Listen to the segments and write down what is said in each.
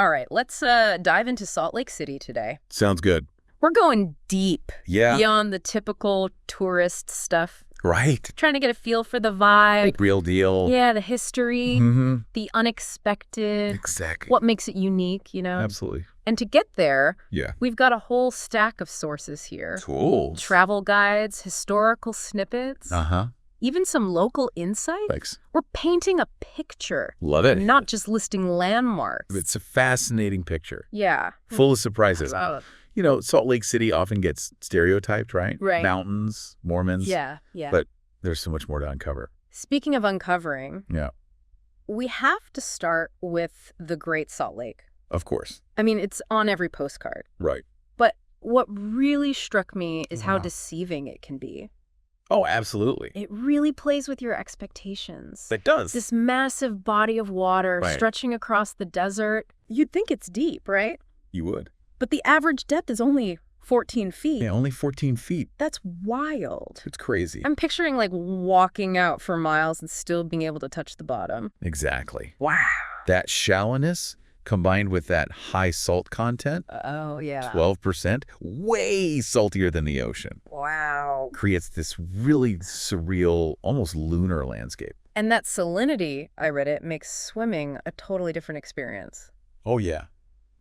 All right, let's dive into Salt Lake City today. Sounds good. We're going deep Yeah. beyond the typical tourist stuff. Right. Trying to get a feel for the vibe. Like real deal. Yeah, the history, Mm-hmm. the unexpected. Exactly. What makes it unique, you know? Absolutely. And to get there, Yeah. we've got a whole stack of sources here. Tools. Travel guides, historical snippets, Uh-huh. even some local insight. Thanks. We're painting a picture, Love it. not just listing landmarks. It's a fascinating picture. Yeah. Full of surprises. You know, Salt Lake City often gets stereotyped, right? Right. Mountains, Mormons. Yeah. But there's so much more to uncover. Speaking of uncovering, Yeah. we have to start with the Great Salt Lake. Of course. I mean, it's on every postcard. Right. But what really struck me is how Wow. deceiving it can be. Oh, absolutely. It really plays with your expectations. It does. This massive body of water Right. stretching across the desert. You'd think it's deep, right? You would. But the average depth is only 14 feet. Yeah, only 14 feet. That's wild. It's crazy. I'm picturing like walking out for miles and still being able to touch the bottom. Exactly. Wow. That shallowness combined with that high salt content, Oh, yeah. 12%, way saltier than the ocean, Wow. creates this really surreal, almost lunar landscape. And that salinity, I read it, makes swimming a totally different experience. Oh, yeah.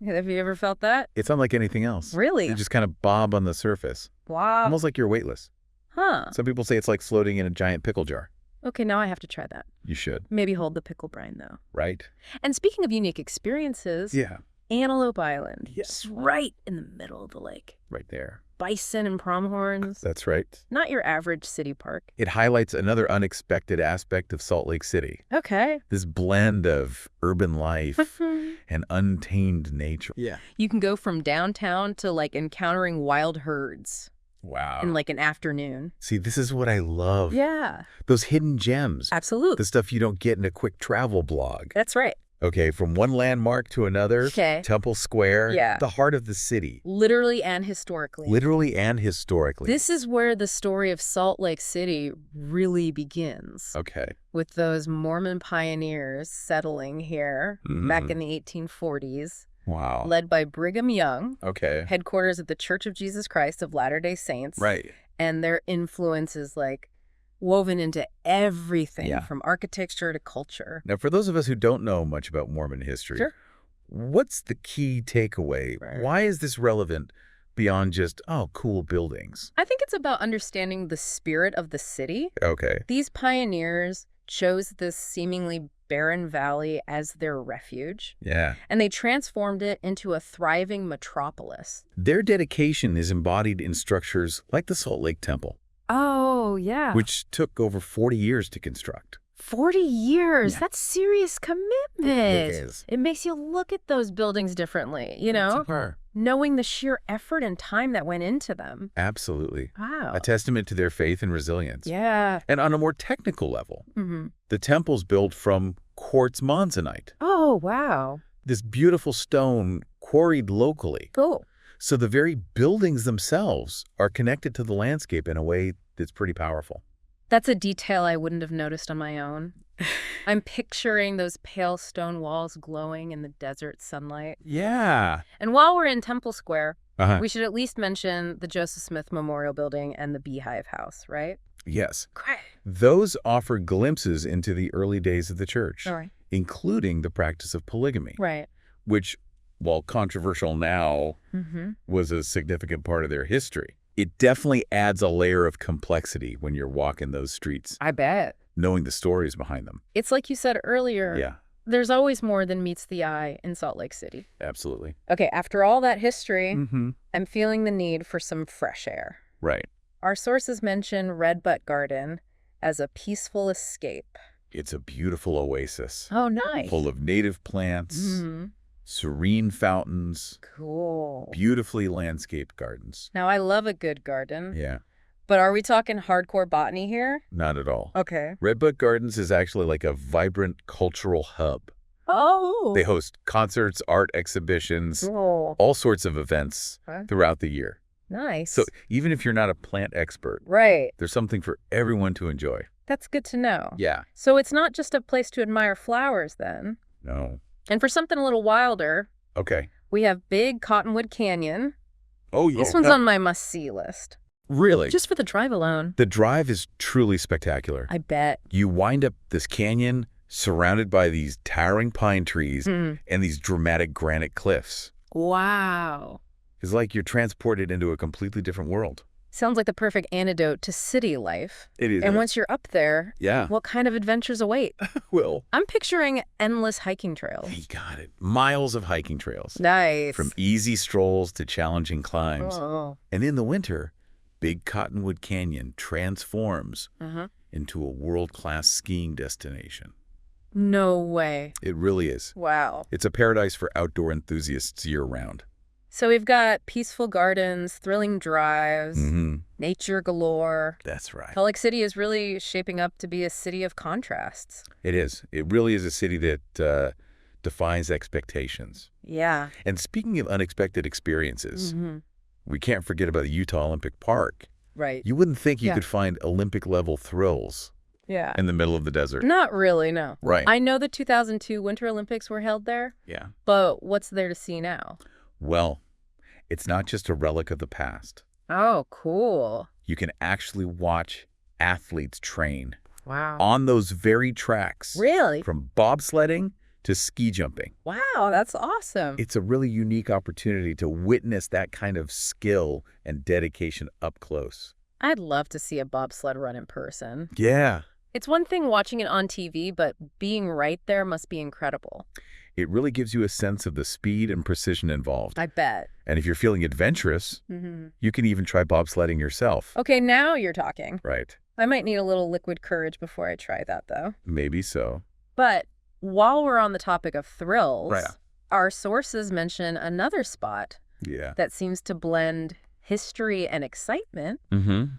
Have you ever felt that? It's unlike anything else. Really? You just kind of bob on the surface, Wow. almost like you're weightless. Huh. Some people say it's like floating in a giant pickle jar. Okay, now I have to try that. You should, Maybe hold the pickle brine, though. right? And speaking of unique experiences, Yeah, Antelope Island. Yes. It's right in the middle of the lake. right there. Bison and pronghorns. That's right. Not your average city park. It highlights another unexpected aspect of Salt Lake City. Okay. This blend of urban life and untamed nature. Yeah. You can go from downtown to like encountering wild herds Wow. in like an afternoon. See, this is what I love. Yeah, Those hidden gems. absolutely. The stuff you don't get in a quick travel blog. That's right. Okay, from one landmark to another. Okay. Temple Square. Yeah. The heart of the city. Literally and historically. Literally and historically. This is where the story of Salt Lake City really begins, Okay. with those Mormon pioneers settling here back Mhm. in the 1840s, Wow. led by Brigham Young, Okay. headquarters of the Church of Jesus Christ of Latter-day Saints. Right. And their influence is like woven into everything Yeah. from architecture to culture. Now, for those of us who don't know much about Mormon history, Sure. what's the key takeaway? Right. Why is this relevant beyond just, oh, cool buildings? I think it's about understanding the spirit of the city. Okay. These pioneers chose this seemingly barren valley as their refuge, Yeah. and they transformed it into a thriving metropolis. Their dedication is embodied in structures like the Salt Lake Temple, Oh, yeah. which took over 40 years to construct. 40 years. Yeah. That's serious commitment. It is. It makes you look at those buildings differently, you know, knowing the sheer effort and time that went into them. Absolutely. Wow. A testament to their faith and resilience. Yeah. And on a more technical level, Mm-hmm. the temple's built from quartz monzonite, Oh, wow. this beautiful stone quarried locally. Cool. So the very buildings themselves are connected to the landscape in a way that's pretty powerful. That's a detail I wouldn't have noticed on my own. I'm picturing those pale stone walls glowing in the desert sunlight. Yeah. And while we're in Temple Square, Uh-huh. we should at least mention the Joseph Smith Memorial Building and the Beehive House, right? Yes. Great. Those offer glimpses into the early days of the church, All right. including the practice of polygamy, Right. which, while controversial now, Mm-hmm. was a significant part of their history. It definitely adds a layer of complexity when you're walking those streets, I bet. knowing the stories behind them. It's like you said earlier. Yeah, There's always more than meets the eye in Salt Lake City. absolutely. Okay, after all that history, Mm-hmm. I'm feeling the need for some fresh air. Right. Our sources mention Redbutt Garden as a peaceful escape. It's a beautiful oasis, Oh, nice. full of native plants, Mm-hmm. serene fountains, Cool. beautifully landscaped gardens. Now, I love a good garden, Yeah, but are we talking hardcore botany here? not at all. Okay. Redbutt Gardens is actually like a vibrant cultural hub. Oh. They host concerts, art exhibitions, Oh, all sorts of events okay. throughout the year. Nice. So even if you're not a plant expert, Right. there's something for everyone to enjoy. That's good to know. Yeah. So it's not just a place to admire flowers then. No. And for something a little wilder, Okay. We have Big Cottonwood Canyon. Oh, yeah. This one's on my must-see list. Really? Just for the drive alone. The drive is truly spectacular. I bet. You wind up this canyon surrounded by these towering pine trees and these dramatic granite cliffs. Wow. It's like you're transported into a completely different world. Sounds like the perfect antidote to city life. It is. And once you're up there, Yeah. what kind of adventures await? Well, I'm picturing endless hiking trails. you got it. Miles of hiking trails. Nice. From easy strolls to challenging climbs. Oh. And in the winter, Big Cottonwood Canyon transforms into a world-class skiing destination. No way. It really is. Wow. It's a paradise for outdoor enthusiasts year-round. So we've got peaceful gardens, thrilling drives, nature galore. That's right. Salt Lake City is really shaping up to be a city of contrasts. It is. It really is a city that defies expectations. Yeah. And speaking of unexpected experiences, we can't forget about the Utah Olympic Park. Right. You wouldn't think you could find Olympic-level thrills Yeah. in the middle of the desert. Not really, no. Right. I know the 2002 Winter Olympics were held there, Yeah. but what's there to see now? Well, it's not just a relic of the past. Oh, cool. You can actually watch athletes train Wow. on those very tracks. Really? From bobsledding to ski jumping. Wow, that's awesome. It's a really unique opportunity to witness that kind of skill and dedication up close. I'd love to see a bobsled run in person. Yeah. It's one thing watching it on TV, but being right there must be incredible. It really gives you a sense of the speed and precision involved. I bet. And if you're feeling adventurous, you can even try bobsledding yourself. Okay, now you're talking. Right. I might need a little liquid courage before I try that, though. Maybe so. But while we're on the topic of thrills, Right. our sources mention another spot Yeah. that seems to blend history and excitement, Mm-hmm.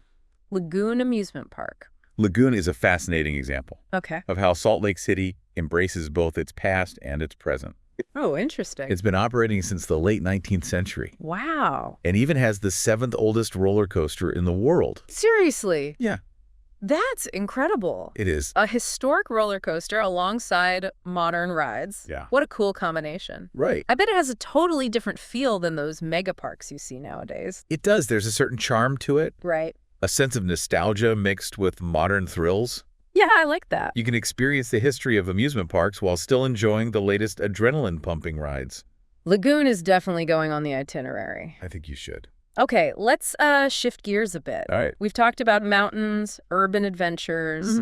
Lagoon Amusement Park. Lagoon is a fascinating example Okay. of how Salt Lake City embraces both its past and its present. Oh, interesting. It's been operating since the late 19th century Wow. and even has the 7th oldest roller coaster in the world. Seriously? Yeah, That's incredible. it is. A historic roller coaster alongside modern rides. Yeah. What a cool combination. Right. I bet it has a totally different feel than those mega parks you see nowadays. It does. There's a certain charm to it, Right. a sense of nostalgia mixed with modern thrills. Yeah, I like that. You can experience the history of amusement parks while still enjoying the latest adrenaline-pumping rides. Lagoon is definitely going on the itinerary. I think you should. Okay, let's shift gears a bit. All right. We've talked about mountains, urban adventures,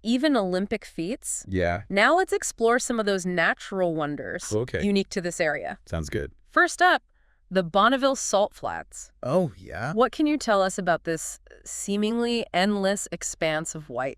even Olympic feats. Yeah, Now let's explore some of those natural wonders Okay. unique to this area. sounds good. First up, the Bonneville Salt Flats. Oh, yeah? What can you tell us about this seemingly endless expanse of white?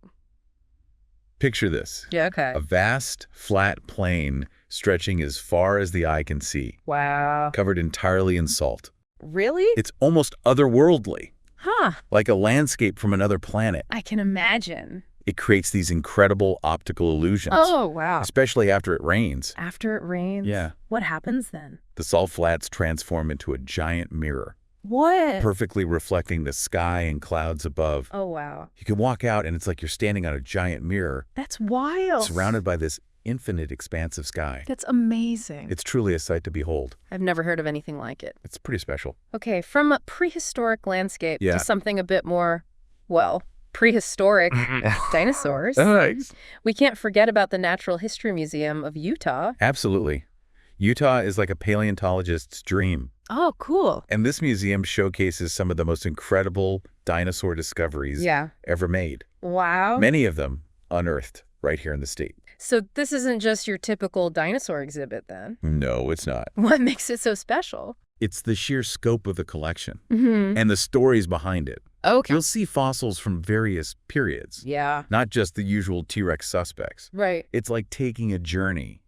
Picture this. Yeah, okay. A vast, flat plain stretching as far as the eye can see, Wow. covered entirely in salt. Really? It's almost otherworldly, Huh. like a landscape from another planet. I can imagine. It creates these incredible optical illusions, Oh, wow. especially after it rains. After it rains? Yeah. What happens then? The salt flats transform into a giant mirror, What? perfectly reflecting the sky and clouds above. Oh, wow. You can walk out and it's like you're standing on a giant mirror, That's wild. surrounded by this infinite expanse of sky. That's amazing. It's truly a sight to behold. I've never heard of anything like it. It's pretty special. Okay, from a prehistoric landscape Yeah. to something a bit more, well, prehistoric dinosaurs. Nice. We can't forget about the Natural History Museum of Utah. Absolutely. Utah is like a paleontologist's dream. Oh, cool. And this museum showcases some of the most incredible dinosaur discoveries Yeah. ever made. Wow. Many of them unearthed right here in the state. So this isn't just your typical dinosaur exhibit then? No, it's not. What makes it so special? It's the sheer scope of the collection Mm-hmm. and the stories behind it. Okay. You'll see fossils from various periods, Yeah. not just the usual T-Rex suspects. Right. It's like taking a journey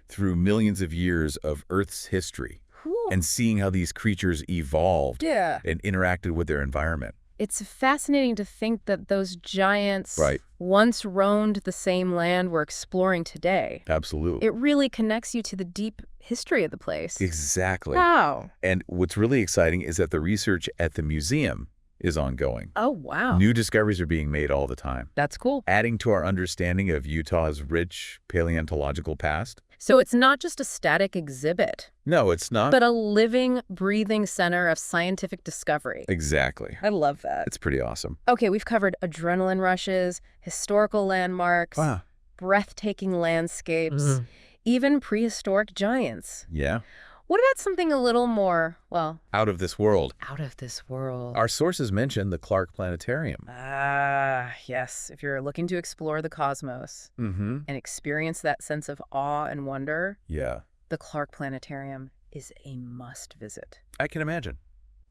through millions of years of Earth's history Cool. and seeing how these creatures evolved Yeah. and interacted with their environment. It's fascinating to think that those giants Right. once roamed the same land we're exploring today. Absolutely. It really connects you to the deep history of the place. Exactly. Wow. And what's really exciting is that the research at the museum is ongoing. Oh, wow. New discoveries are being made all the time, That's cool. adding to our understanding of Utah's rich paleontological past. So it's not just a static exhibit, No, it's not. but a living, breathing center of scientific discovery. Exactly. I love that. It's pretty awesome. Okay, we've covered adrenaline rushes, historical landmarks, Wow. breathtaking landscapes, even prehistoric giants. Yeah. What about something a little more, well, Out of this world. out of this world? Our sources mention the Clark Planetarium. Ah, yes. If you're looking to explore the cosmos Mm-hmm. and experience that sense of awe and wonder, Yeah. the Clark Planetarium is a must visit. I can imagine.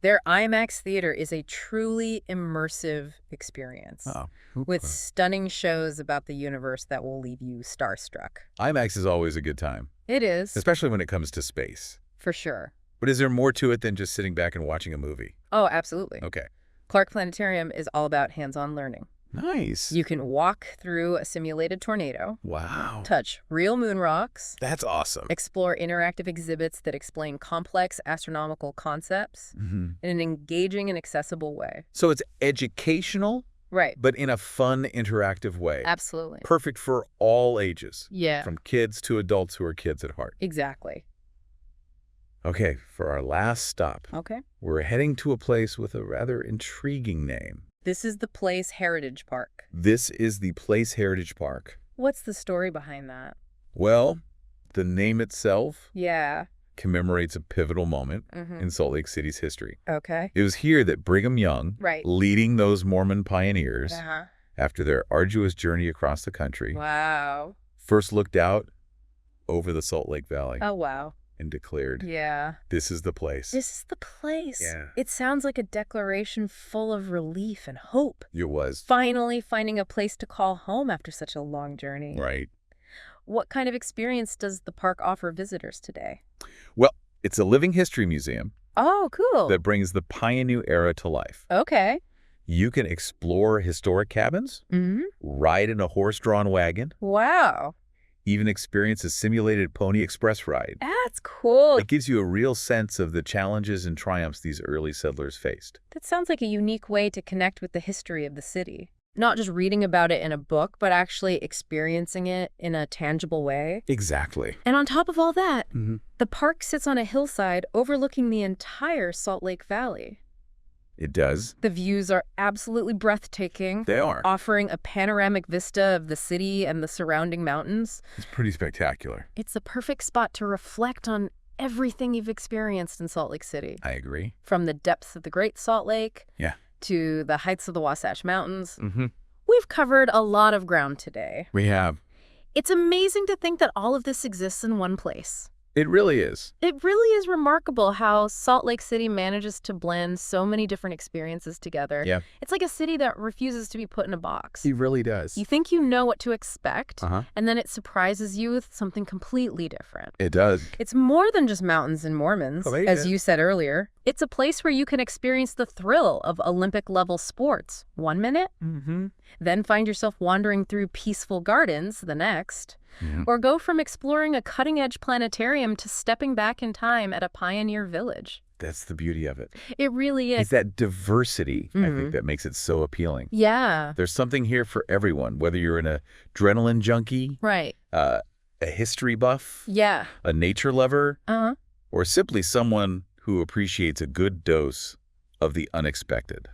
Their IMAX theater is a truly immersive experience Oh. with stunning shows about the universe that will leave you starstruck. IMAX is always a good time, It is, especially when it comes to space. for sure. But is there more to it than just sitting back and watching a movie? Oh, absolutely. Okay. Clark Planetarium is all about hands-on learning. Nice. You can walk through a simulated tornado, Wow. touch real moon rocks, That's awesome. explore interactive exhibits that explain complex astronomical concepts Mm-hmm. in an engaging and accessible way. So it's educational, Right. but in a fun, interactive way. Absolutely. Perfect for all ages, Yeah, from kids to adults who are kids at heart. exactly. Okay, for our last stop, Okay. we're heading to a place with a rather intriguing name. This is the Place Heritage Park. This is the Place Heritage Park. What's the story behind that? Well, the name itself Yeah. commemorates a pivotal moment Mm-hmm. in Salt Lake City's history. Okay. It was here that Brigham Young, Right. leading those Mormon pioneers Uh-huh. after their arduous journey across the country, Wow. first looked out over the Salt Lake Valley Oh, wow. and declared, Yeah. "This is the place." This is the place. Yeah. It sounds like a declaration full of relief and hope. It was. Finally finding a place to call home after such a long journey. Right. What kind of experience does the park offer visitors today? Well, it's a living history museum Oh, cool. that brings the pioneer era to life. Okay. You can explore historic cabins, Mm-hmm. ride in a horse-drawn wagon, Wow. even experience a simulated Pony Express ride. That's cool. It gives you a real sense of the challenges and triumphs these early settlers faced. That sounds like a unique way to connect with the history of the city. Not just reading about it in a book, but actually experiencing it in a tangible way. Exactly. And on top of all that, Mm-hmm. the park sits on a hillside overlooking the entire Salt Lake Valley. It does. The views are absolutely breathtaking, They are. offering a panoramic vista of the city and the surrounding mountains. It's pretty spectacular. It's a perfect spot to reflect on everything you've experienced in Salt Lake City. I agree. From the depths of the Great Salt Lake Yeah. to the heights of the Wasatch Mountains. Mm-hmm. We've covered a lot of ground today. We have. It's amazing to think that all of this exists in one place. It really is. It really is remarkable how Salt Lake City manages to blend so many different experiences together. Yeah. It's like a city that refuses to be put in a box. It really does. You think you know what to expect, Uh-huh. and then it surprises you with something completely different. It does. It's more than just mountains and Mormons, Oh, yeah. as you said earlier. It's a place where you can experience the thrill of Olympic-level sports 1 minute, Mm-hmm. then find yourself wandering through peaceful gardens the next, Yeah. or go from exploring a cutting-edge planetarium to stepping back in time at a pioneer village. That's the beauty of it. It really It's is. that diversity, I Mhm. think, that makes it so appealing. Yeah, There's something here for everyone, whether you're an adrenaline junkie, right. a history buff, Yeah. a nature lover, Uh-huh. or simply someone who appreciates a good dose of the unexpected.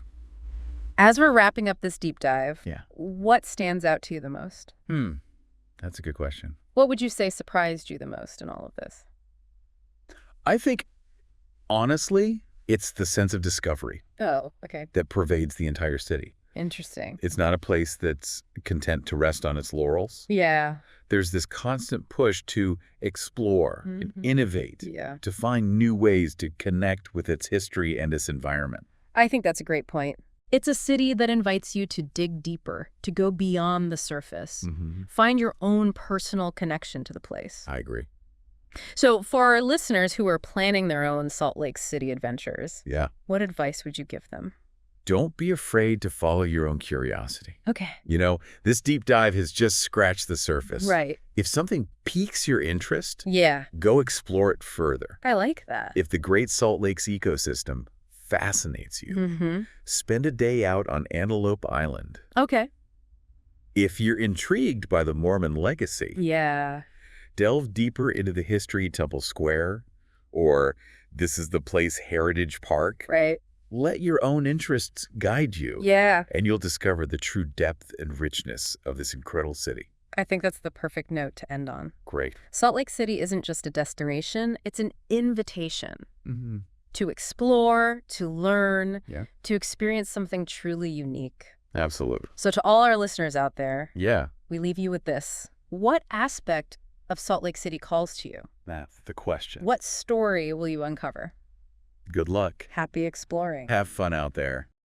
As we're wrapping up this deep dive, Yeah. what stands out to you the most? That's a good question. What would you say surprised you the most in all of this? I think, honestly, it's the sense of discovery Oh, okay. that pervades the entire city. Interesting. It's not a place that's content to rest on its laurels. Yeah. There's this constant push to explore and Mhm. innovate, Yeah. to find new ways to connect with its history and its environment. I think that's a great point. It's a city that invites you to dig deeper, to go beyond the surface. Find your own personal connection to the place. I agree. So for our listeners who are planning their own Salt Lake City adventures, Yeah. what advice would you give them? Don't be afraid to follow your own curiosity. Okay. You know, this deep dive has just scratched the surface. Right. If something piques your interest, Yeah. go explore it further. I like that. If the Great Salt Lake's ecosystem fascinates you, Mm-hmm. spend a day out on Antelope Island. Okay. If you're intrigued by the Mormon legacy, Yeah. Delve deeper into the history Temple Square, or this is the place Heritage Park. Right. Let your own interests guide you. Yeah. And you'll discover the true depth and richness of this incredible city. I think that's the perfect note to end on. Great. Salt Lake City isn't just a destination, it's an invitation Mm-hmm. to explore, to learn, Yeah. to experience something truly unique. Absolutely. So to all our listeners out there, Yeah. we leave you with this. What aspect of Salt Lake City calls to you? That's the question. What story will you uncover? Good luck. Happy exploring. Have fun out there.